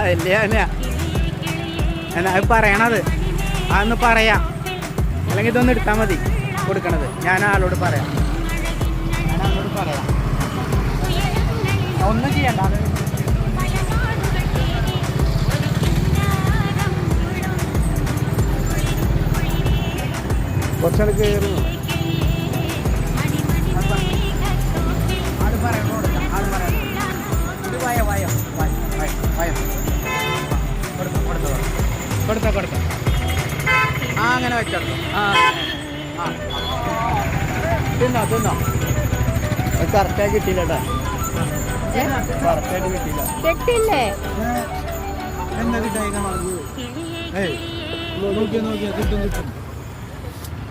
വലിയ എന്നാ അത് പറയണത് അതൊന്ന് പറയാം, അല്ലെങ്കിൽ ഇതൊന്ന് എടുത്താൽ മതി കൊടുക്കണത്. ഞാൻ ആളോട് പറയാം, ഒന്നും ചെയ്യണ്ട. അത് കുറച്ചാൾ കയറുന്നു. കൊടുത്ത ആ അങ്ങനെ വെച്ചെടുത്തു. തിന്നോ കറക്റ്റായി കിട്ടിയില്ല കേട്ടോ, കറക്റ്റായിട്ട് കിട്ടിയില്ല. കിട്ടില്ലേ? എന്താ കിട്ടാ നോക്കിയാ കിട്ടും.